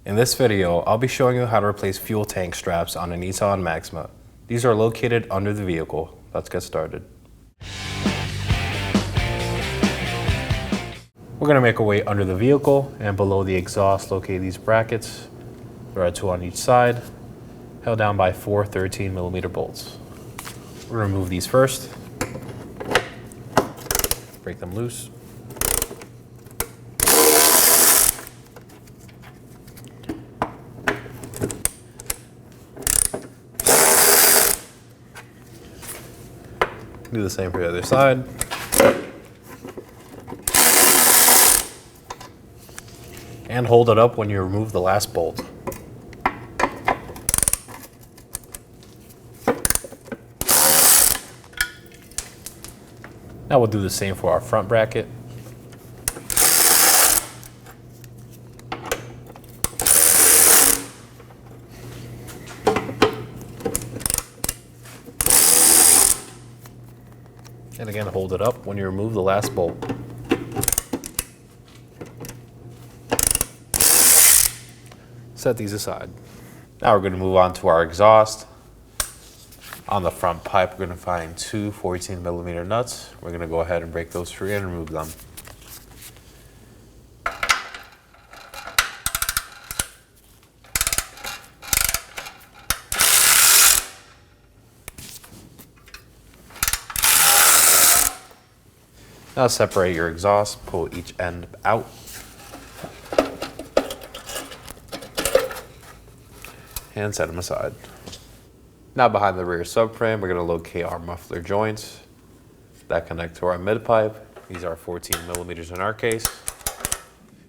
In this video, I'll be showing you how to replace fuel tank straps on a Nissan Maxima. These are located under the vehicle. Let's get started. We're going to make our way under the vehicle, and below the exhaust locate these brackets. There are two on each side, held down by four 13mm bolts. We're going to remove these first. Break them loose. Do the same for the other side. And hold it up when you remove the last bolt. Now we'll do the same for our front bracket. And again, hold it up when you remove the last bolt. Set these aside. Now we're going to move on to our exhaust. On the front pipe, we're going to find two 14mm nuts. We're going to go ahead and break those free and remove them. Now separate your exhaust, pull each end out. And set them aside. Now behind the rear subframe, we're going to locate our muffler joints that connect to our mid pipe. These are 14mm in our case.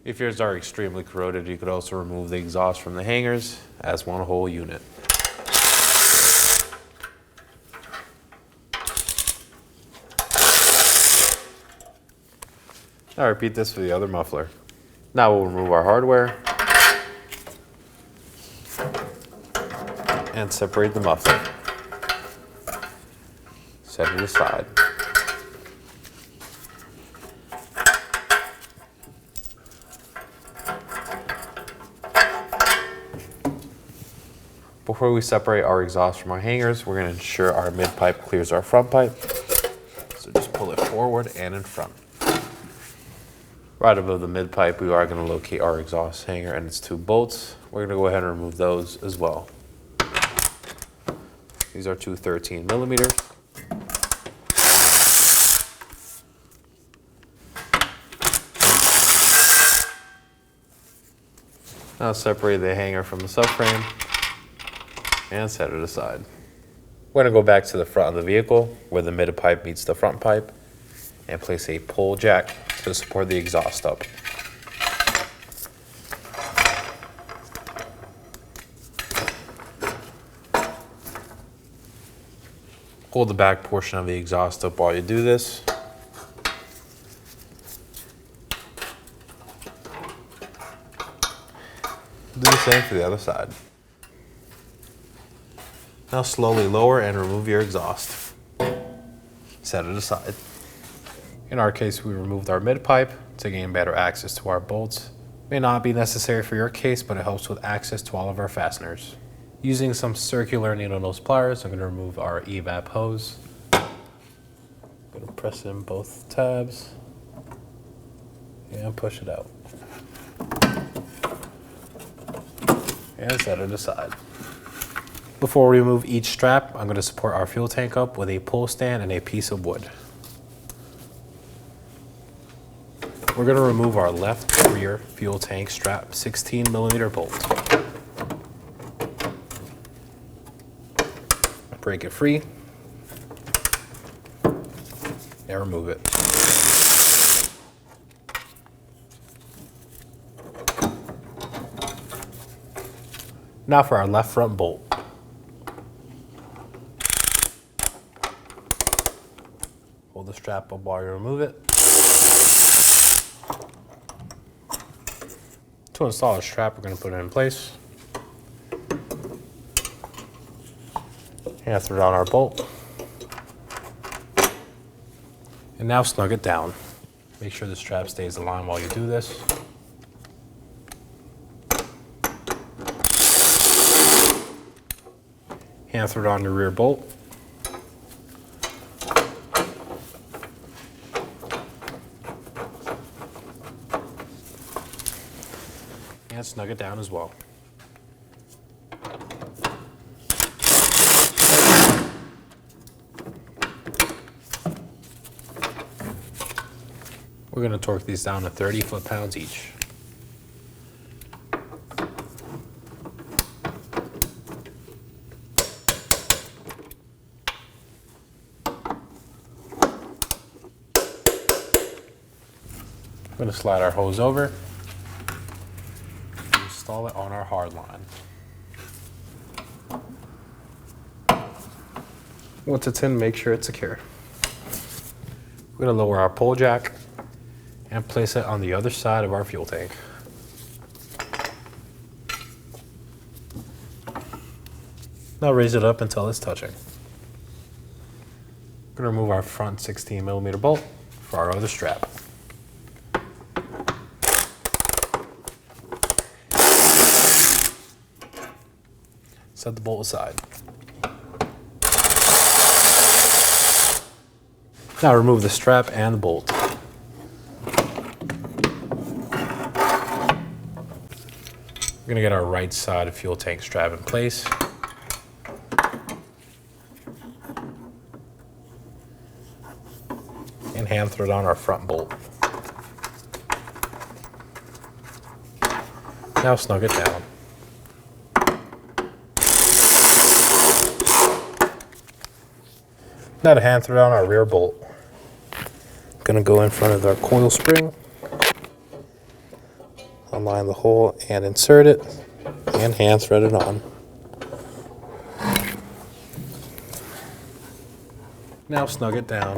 If yours are extremely corroded, you could also remove the exhaust from the hangers as one whole unit. Now repeat this for the other muffler. Now we'll remove our hardware and separate the muffler. Set it aside. Before we separate our exhaust from our hangers, we're going to ensure our mid pipe clears our front pipe. So just pull it forward and in front. Right above the mid pipe, we are going to locate our exhaust hanger and its two bolts. We're going to go ahead and remove those as well. These are two 13mm. Now separate the hanger from the subframe and set it aside. We're going to go back to the front of the vehicle where the mid pipe meets the front pipe and place a pull jack to support the exhaust up. Hold the back portion of the exhaust up while you do this. Do the same for the other side. Now slowly lower and remove your exhaust. Set it aside. In our case, we removed our mid pipe to gain better access to our bolts. May not be necessary for your case, but it helps with access to all of our fasteners. Using some circular needle nose pliers, I'm going to remove our evap hose. I'm going to press in both tabs and push it out. And set it aside. Before we remove each strap, I'm going to support our fuel tank up with a pull stand and a piece of wood. We're going to remove our left rear fuel tank strap 16mm bolt. Break it free and remove it. Now for our left front bolt. Hold the strap up while you remove it. To install a strap, we're going to put it in place. And throw down our bolt. And now snug it down. Make sure the strap stays aligned while you do this. Hand thread on your rear bolt. And snug it down as well. We're going to torque these down to 30 foot-pounds each. I'm going to slide our hose over and install it on our hard line. Once it's in, make sure it's secure. We're going to lower our pole jack and place it on the other side of our fuel tank. Now raise it up until it's touching. We're going to remove our front 16mm bolt for our other strap. Set the bolt aside. Now remove the strap and the bolt. We're going to get our right side fuel tank strap in place. And hand thread on our front bolt. Now snug it down. Now to hand thread on our rear bolt. Going to go in front of our coil spring. Align the hole and insert it, and hand thread it on. Now snug it down.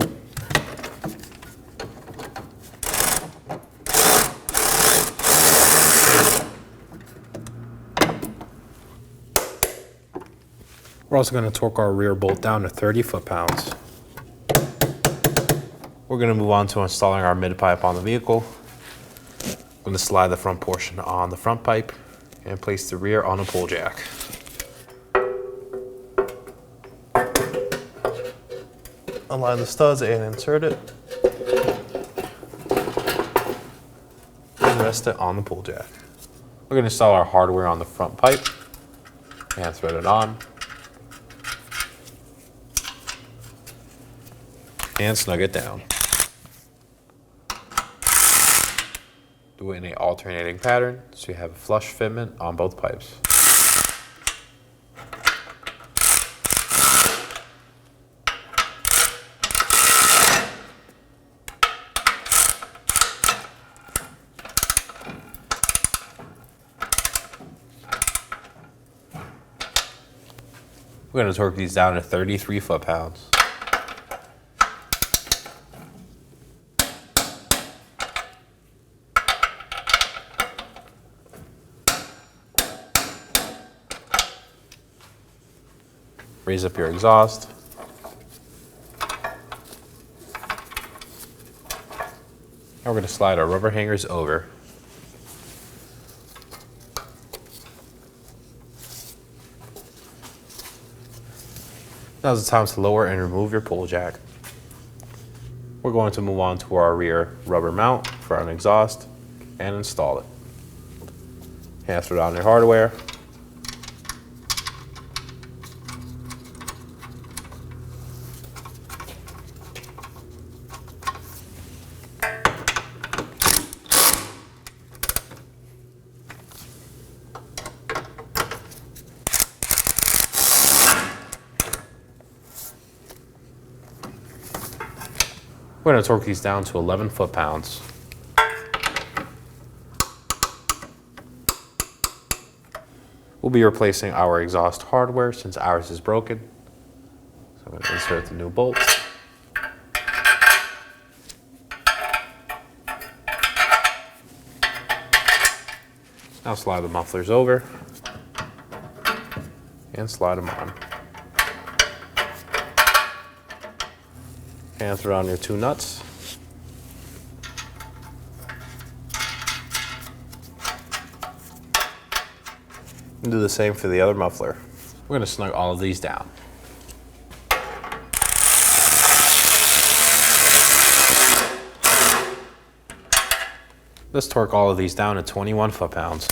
We're also going to torque our rear bolt down to 30 foot-pounds. We're going to move on to installing our mid-pipe on the vehicle. I'm going to slide the front portion on the front pipe and place the rear on a pole jack. Align the studs and insert it. And rest it on the pole jack. We're going to install our hardware on the front pipe and thread it on. And snug it down. Do it in an alternating pattern so you have a flush fitment on both pipes. We're going to torque these down to 33 foot-pounds. Raise up your exhaust. Now we're going to slide our rubber hangers over. Now's the time to lower and remove your pole jack. We're going to move on to our rear rubber mount for an exhaust and install it. Hand thread on your hardware. We're going to torque these down to 11 foot-pounds. We'll be replacing our exhaust hardware since ours is broken. So I'm going to insert the new bolt. Now slide the mufflers over and slide them on. Hand thread on your two nuts. And do the same for the other muffler. We're going to snug all of these down. Let's torque all of these down to 21 foot-pounds.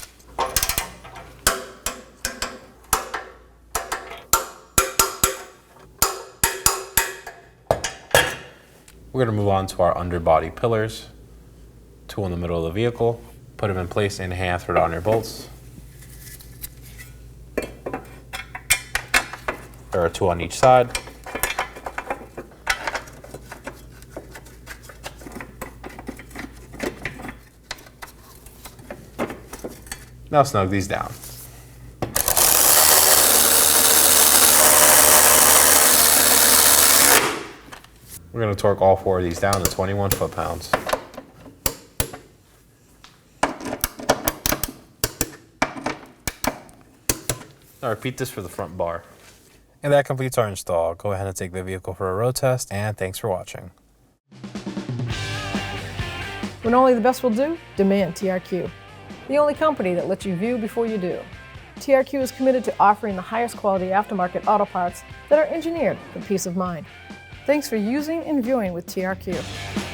We're going to move on to our underbody pillars. 2 in the middle of the vehicle. Put them in place and hand thread on your bolts. There are 2 on each side. Now snug these down. We're going to torque all 4 of these down to 21 foot-pounds. Now repeat this for the front bar. And that completes our install. Go ahead and take the vehicle for a road test, and thanks for watching. When only the best will do, demand TRQ. The only company that lets you view before you do. TRQ is committed to offering the highest quality aftermarket auto parts that are engineered for peace of mind. Thanks for using and viewing with TRQ.